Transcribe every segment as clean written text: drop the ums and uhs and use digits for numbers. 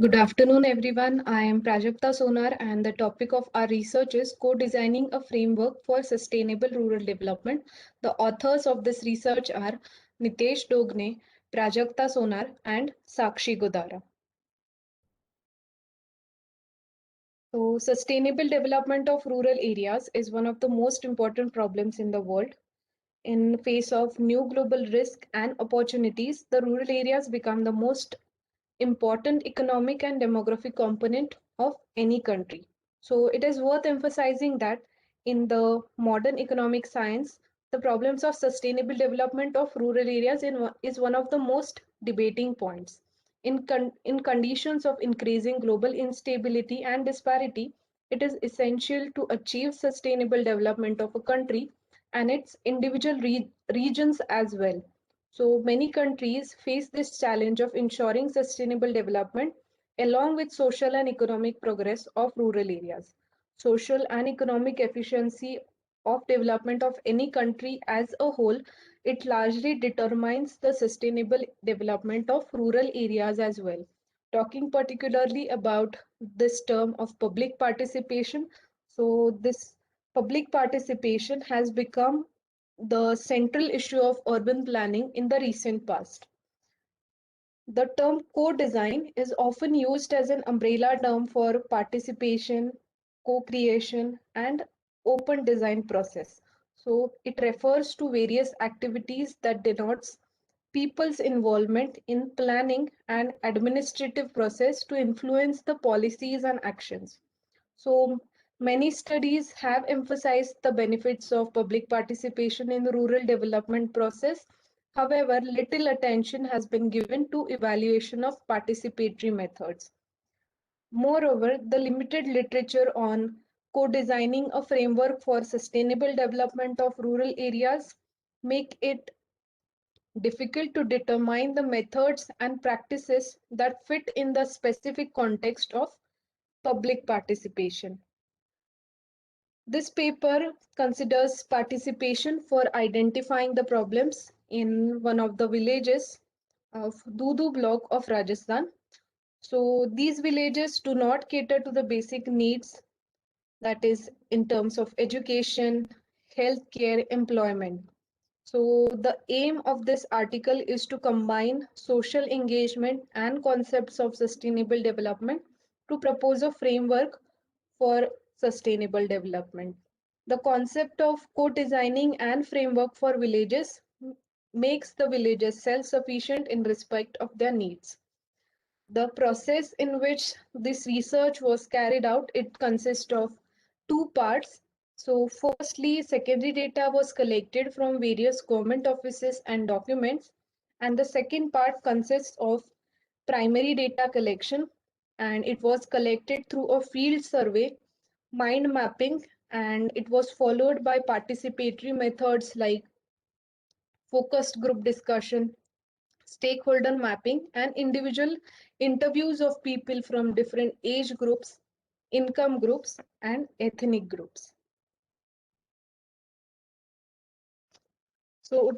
Good afternoon, everyone. I am Prajakta Sonar, and the topic of our research is co-designing a framework for sustainable rural development. The authors of this research are Nitesh Dogne, Prajakta Sonar, and Sakshi Godara. So, sustainable development of rural areas is one of the most important problems in the world. In face of new global risk and opportunities, the rural areas become the most important economic and demographic component of any country. So it is worth emphasizing that in the modern economic science, the problems of sustainable development of rural areas is one of the most debating points. In conditions of increasing global instability and disparity, it is essential to achieve sustainable development of a country and its individual regions as well. So many countries face this challenge of ensuring sustainable development along with social and economic progress of rural areas. Social and economic efficiency of development of any country as a whole, it largely determines the sustainable development of rural areas as well. Talking particularly about this term of public participation, so this public participation has become the central issue of urban planning in the recent past. The term co-design is often used as an umbrella term for participation, co-creation, and open design process. So it refers to various activities that denotes people's involvement in planning and administrative process to influence the policies and actions. So many studies have emphasized the benefits of public participation in the rural development process. However, little attention has been given to evaluation of participatory methods. Moreover, the limited literature on co-designing a framework for sustainable development of rural areas make it difficult to determine the methods and practices that fit in the specific context of public participation. This paper considers participation for identifying the problems in one of the villages of Dudu block of Rajasthan. So these villages do not cater to the basic needs, that is in terms of education, healthcare, employment. So the aim of this article is to combine social engagement and concepts of sustainable development to propose a framework for sustainable development. The concept of co-designing and framework for villages makes the villages self-sufficient in respect of their needs. The process in which this research was carried out, it consists of two parts. So firstly, secondary data was collected from various government offices and documents, and the second part consists of primary data collection, and it was collected through a field survey, mind mapping, and it was followed by participatory methods like focused group discussion, stakeholder mapping, and individual interviews of people from different age groups, income groups, and ethnic groups. So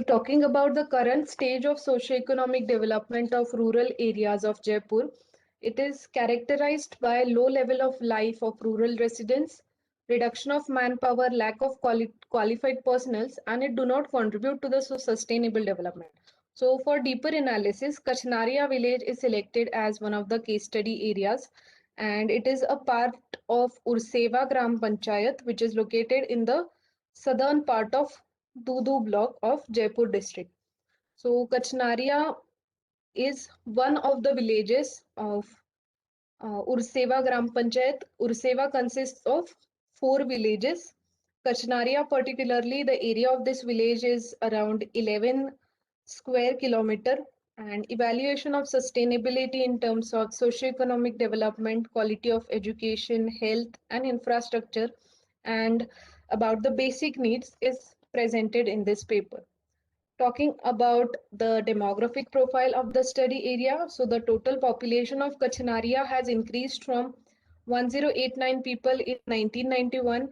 talking about the current stage of socio-economic development of rural areas of Jaipur, it is characterized by low level of life of rural residents, reduction of manpower, lack of qualified personnel, and it do not contribute to the sustainable development. So for deeper analysis, Kachnaria village is selected as one of the case study areas, and it is a part of Urseva Gram Panchayat, which is located in the southern part of Dudu block of Jaipur district. So Kachnaria is one of the villages of Urseva Gram Panchayat. Urseva consists of 4 villages. Kachnaria particularly, the area of this village is around 11 square kilometer, and evaluation of sustainability in terms of socio-economic development, quality of education, health and infrastructure, and about the basic needs is presented in this paper. Talking about the demographic profile of the study area, so the total population of Kachnaria has increased from 1089 people in 1991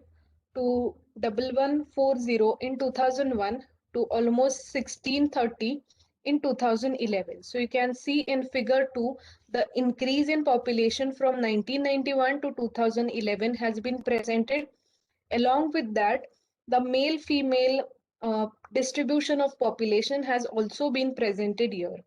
to 1140 in 2001 to almost 1630 in 2011. So you can see in figure 2 the increase in population from 1991 to 2011 has been presented. Along with that, the male female distribution of population has also been presented here.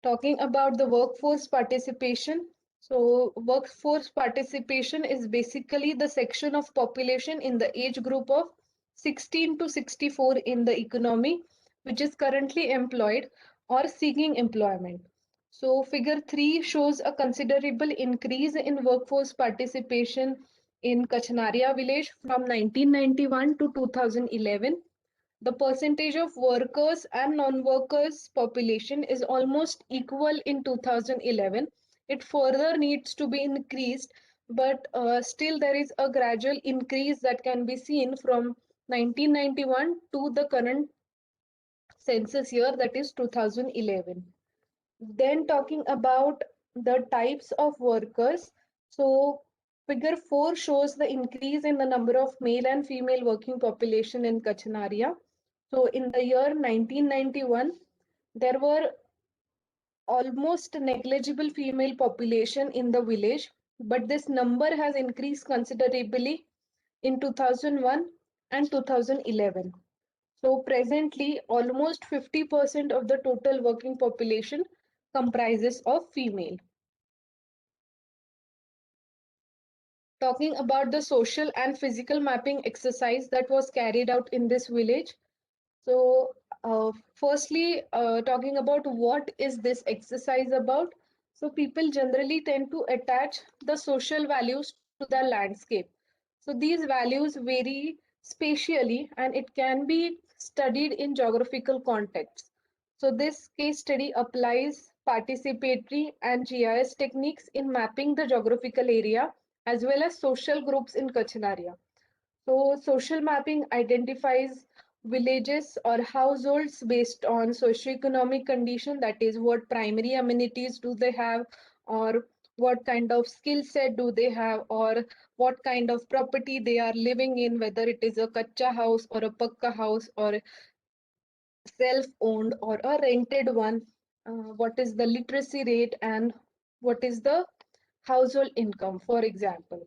Talking about the workforce participation. So workforce participation is basically the section of population in the age group of 16 to 64 in the economy, which is currently employed or seeking employment. So figure 3 shows a considerable increase in workforce participation in Kachnaria village from 1991 to 2011. The percentage of workers and non-workers population is almost equal in 2011. It further needs to be increased, but still there is a gradual increase that can be seen from 1991 to the current census year, that is 2011. Then talking about the types of workers. So figure 4 shows the increase in the number of male and female working population in Kachnaria. So in the year 1991, there were almost negligible female population in the village, but this number has increased considerably in 2001 and 2011. So presently, almost 50% of the total working population comprises of female. Talking about the social and physical mapping exercise that was carried out in this village. So, firstly, talking about what is this exercise about. So, people generally tend to attach the social values to the landscape. So, these values vary spatially and it can be studied in geographical contexts. So, this case study applies participatory and GIS techniques in mapping the geographical area as well as social groups in Kachnaria. So, social mapping identifies villages or households based on socioeconomic condition, that is, what primary amenities do they have, or what kind of skill set do they have, or what kind of property they are living in, whether it is a kacha house or a pakka house or self-owned or a rented one, what is the literacy rate and what is the household income, for example.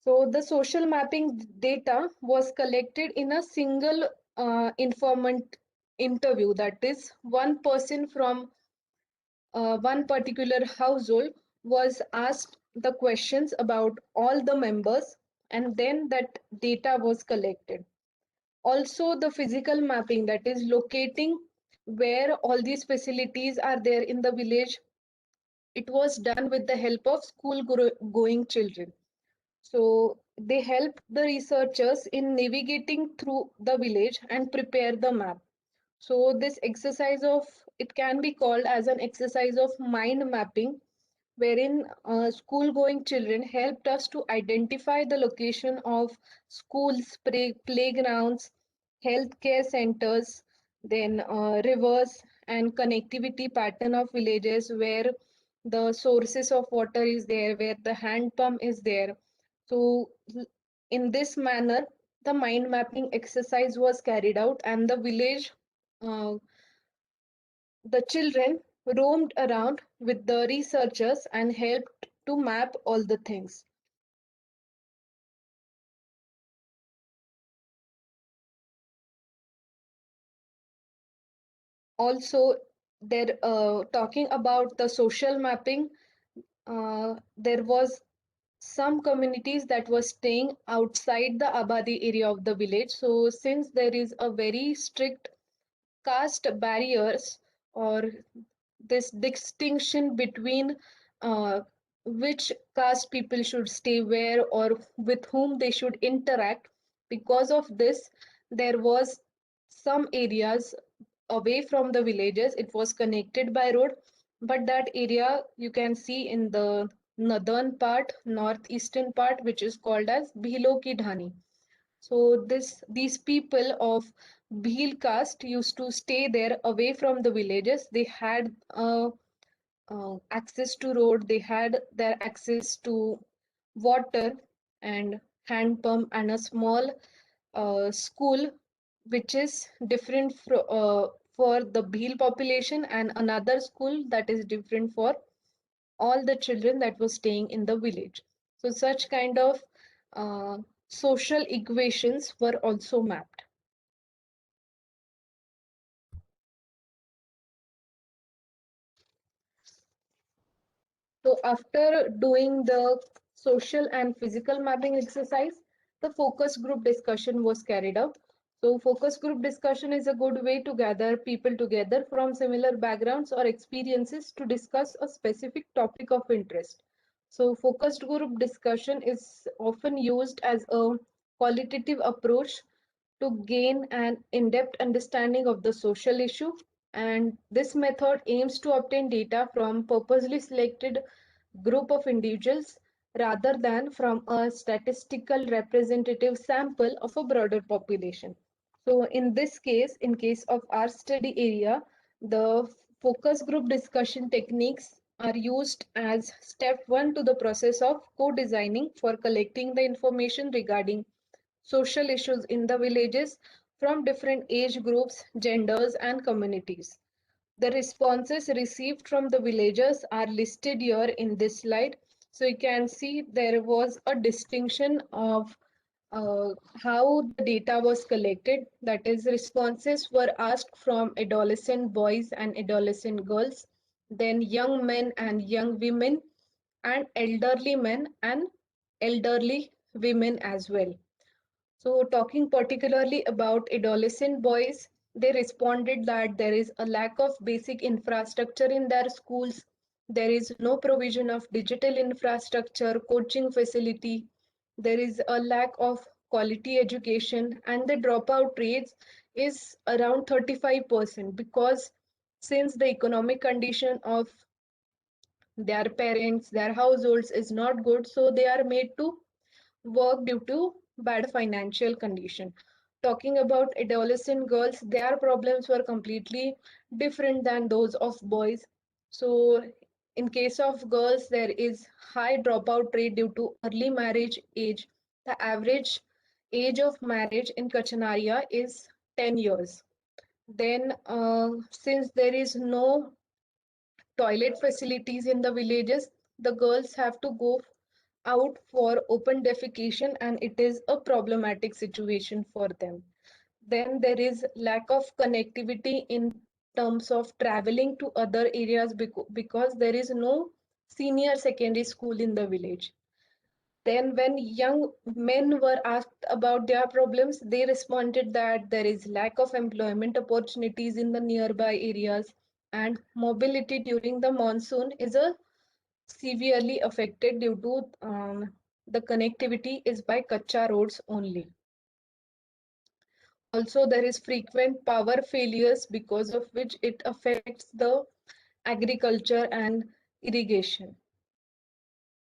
So the social mapping data was collected in a single informant interview. That is, one person from one particular household was asked the questions about all the members, and then that data was collected. Also, the physical mapping, that is locating where all these facilities are there in the village, it was done with the help of school going children. So they help the researchers in navigating through the village and prepare the map. So this exercise of, it can be called as an exercise of mind mapping, wherein school-going children helped us to identify the location of schools, playgrounds, healthcare centers, then rivers and connectivity pattern of villages where the sources of water is there, where the hand pump is there. So in this manner, the mind mapping exercise was carried out and the village, uh, the children roamed around with the researchers and helped to map all the things. Also, they're talking about the social mapping. There was some communities that were staying outside the Abadi area of the village. So since there is a very strict caste barriers or this distinction between uh, which caste people should stay where or with whom they should interact. Because of this, there was some areas away from the villages. It was connected by road, but that area you can see in the northern part, northeastern part, which is called as Bhilo Ki Dhani. So these people of Bhil caste used to stay there away from the villages. They had access to road, they had their access to water, and hand pump and a small school which is different for the Bhil population, and another school that is different for all the children that were staying in the village. So such kind of uh, social equations were also mapped. So after doing the social and physical mapping exercise, the focus group discussion was carried out. So focus group discussion is a good way to gather people together from similar backgrounds or experiences to discuss a specific topic of interest. So focused group discussion is often used as a qualitative approach to gain an in-depth understanding of the social issue, and this method aims to obtain data from purposely selected group of individuals rather than from a statistical representative sample of a broader population. So in this case, in case of our study area, the focus group discussion techniques are used as step one to the process of co-designing for collecting the information regarding social issues in the villages from different age groups, genders, and communities. The responses received from the villagers are listed here in this slide. So you can see there was a distinction of how the data was collected. That is, responses were asked from adolescent boys and adolescent girls, then young men and young women, and elderly men and elderly women as well. So, talking particularly about adolescent boys, they responded that there is a lack of basic infrastructure in their schools. There is no provision of digital infrastructure, coaching facility. There is a lack of quality education, and the dropout rates is around 35% because since the economic condition of their parents, their households is not good, so they are made to work due to bad financial condition. Talking about adolescent girls, their problems were completely different than those of boys. So in case of girls, there is high dropout rate due to early marriage age. The average age of marriage in Kachanaria is 10 years. Then since there is no toilet facilities in the villages, the girls have to go out for open defecation, and it is a problematic situation for them. Then there is lack of connectivity in terms of traveling to other areas because there is no senior secondary school in the village. Then when young men were asked about their problems, they responded that there is lack of employment opportunities in the nearby areas, and mobility during the monsoon is a severely affected due to the connectivity is by kacha roads only. Also, there is frequent power failures because of which it affects the agriculture and irrigation.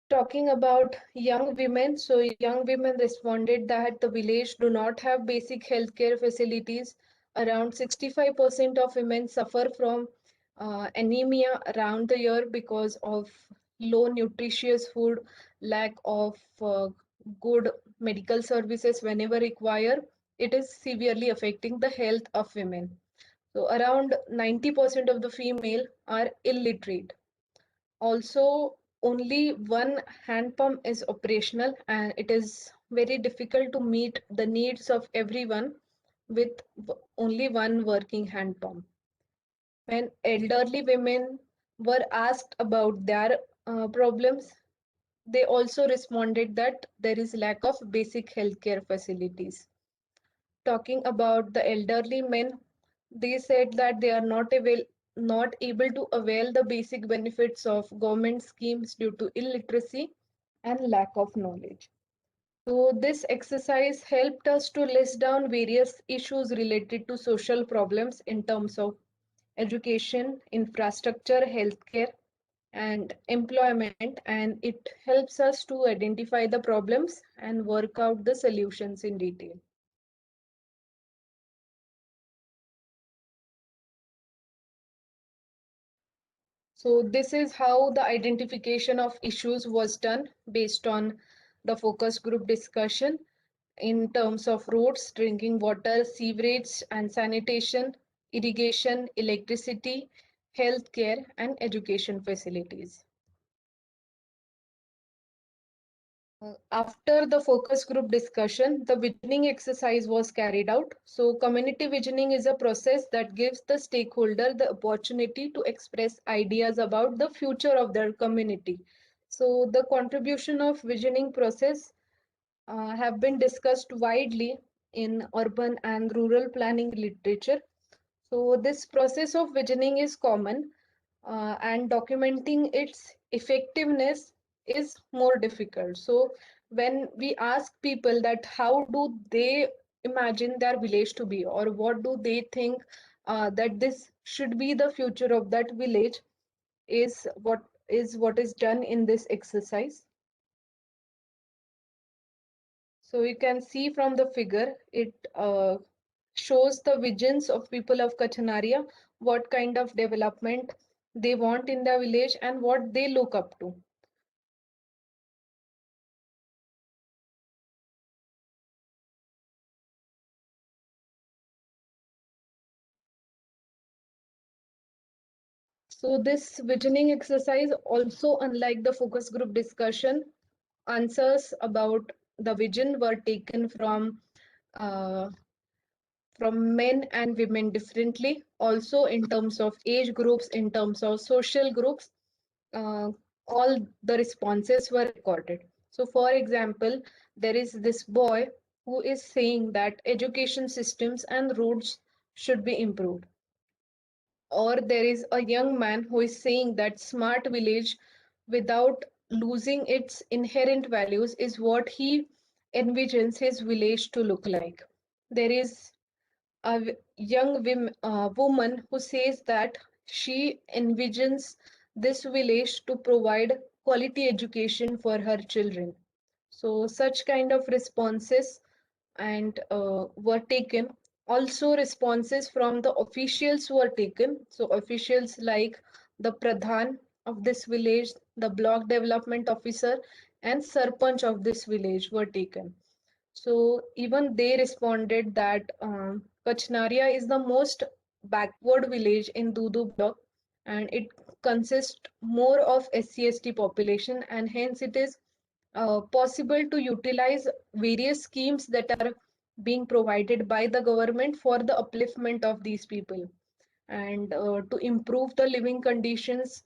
Talking about young women, so young women responded that the village do not have basic healthcare facilities. Around 65% of women suffer from anemia around the year because of low nutritious food, lack of good medical services whenever required. It is severely affecting the health of women. So around 90% of the female are illiterate. Also, only one hand pump is operational, and it is very difficult to meet the needs of everyone with only one working hand pump. When elderly women were asked about their problems, they also responded that there is lack of basic healthcare facilities. Talking about the elderly men, they said that they are not able to avail the basic benefits of government schemes due to illiteracy and lack of knowledge. So this exercise helped us to list down various issues related to social problems in terms of education, infrastructure, healthcare, and employment, and it helps us to identify the problems and work out the solutions in detail. So this is how the identification of issues was done based on the focus group discussion in terms of roads, drinking water, sewerage and sanitation, irrigation, electricity, healthcare, and education facilities. After the focus group discussion, the visioning exercise was carried out. So, community visioning is a process that gives the stakeholder the opportunity to express ideas about the future of their community. So, the contribution of visioning process have been discussed widely in urban and rural planning literature. So, this process of visioning is common, and documenting its effectiveness is more difficult. So, when we ask people that how do they imagine their village to be, or what do they think that this should be the future of that village, is what is done in this exercise. So you can see from the figure, it shows the visions of people of Kachanaria, what kind of development they want in their village and what they look up to. So this visioning exercise also, unlike the focus group discussion, answers about the vision were taken uh, from men and women differently, also in terms of age groups, in terms of social groups. uh, all the responses were recorded. So, for example, there is this boy who is saying that education systems and roads should be improved. Or there is a young man who is saying that smart village without losing its inherent values is what he envisions his village to look like. There is a young woman who says that she envisions this village to provide quality education for her children. So, such kind of responses and were taken. Also, responses from the officials were taken. So, officials like the Pradhan of this village, the block development officer, and Sarpanch of this village were taken. So even they responded that Kachnaria is the most backward village in Dudu block, and it consists more of SC/ST population, and hence it is possible to utilize various schemes that are being provided by the government for the upliftment of these people and to improve the living conditions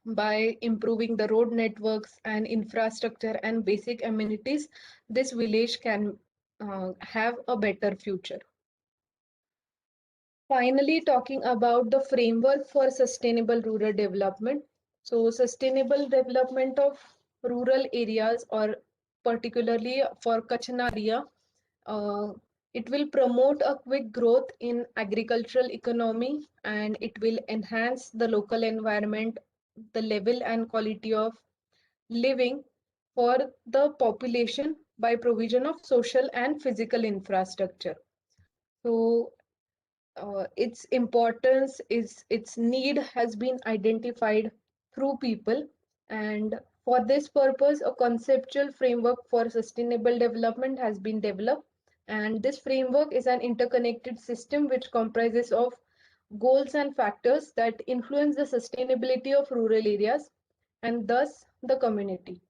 by improving the road networks and infrastructure and basic amenities. This village can have a better future. Finally, talking about the framework for sustainable rural development. So, sustainable development of rural areas, or particularly for Kachanaria, uh, it will promote a quick growth in agricultural economy, and it will enhance the local environment, the level and quality of living for the population by provision of social and physical infrastructure. So its importance is its need has been identified through people, and for this purpose a conceptual framework for sustainable development has been developed, and this framework is an interconnected system which comprises of goals and factors that influence the sustainability of rural areas and thus the community.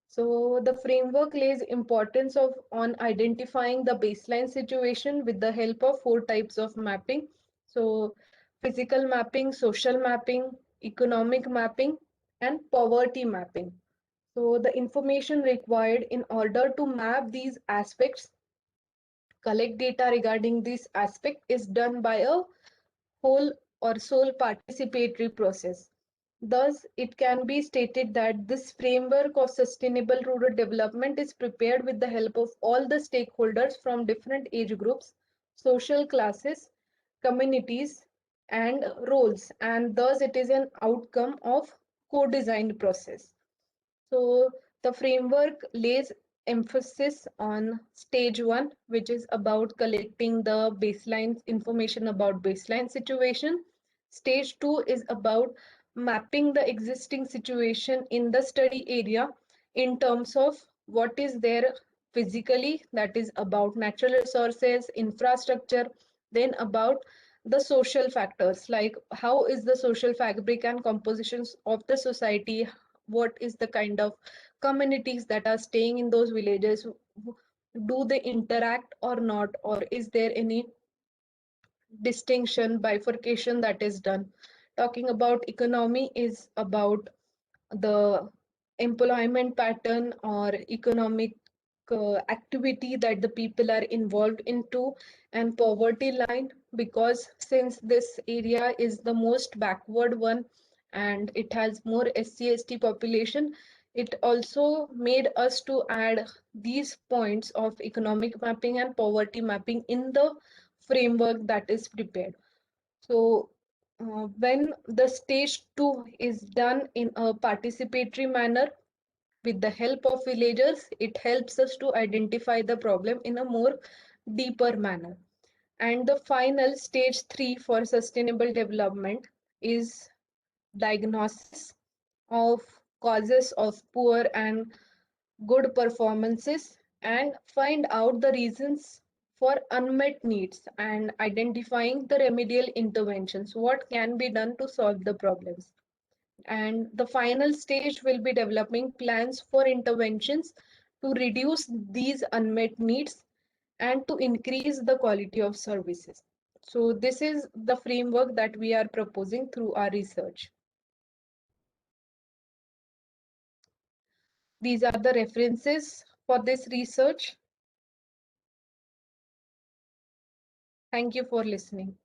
So the framework lays importance of on identifying the baseline situation with the help of four types of mapping. So physical mapping, social mapping, economic mapping, and poverty mapping. So the information required in order to map these aspects, collect data regarding this aspect, is done by a whole or sole participatory process. Thus, it can be stated that this framework of sustainable rural development is prepared with the help of all the stakeholders from different age groups, social classes, communities, and roles, and thus it is an outcome of co-designed process. So the framework lays emphasis on stage one, which is about collecting the baseline information about baseline situation. Stage two is about mapping the existing situation in the study area in terms of what is there physically, that is about natural resources, infrastructure, then about the social factors, like how is the social fabric and compositions of the society, what is the kind of communities that are staying in those villages, do they interact or not, or is there any distinction, bifurcation that is done. Talking about economy is about the employment pattern or economic activity that the people are involved into, and poverty line, because since this area is the most backward one and it has more SC/ST population, it also made us to add these points of economic mapping and poverty mapping in the framework that is prepared. So when the stage 2 is done in a participatory manner with the help of villagers, it helps us to identify the problem in a more deeper manner. And the final stage 3 for sustainable development is diagnosis of causes of poor and good performances, and find out the reasons for unmet needs and identifying the remedial interventions, what can be done to solve the problems. And the final stage will be developing plans for interventions to reduce these unmet needs and to increase the quality of services. So this is the framework that we are proposing through our research. These are the references for this research. Thank you for listening.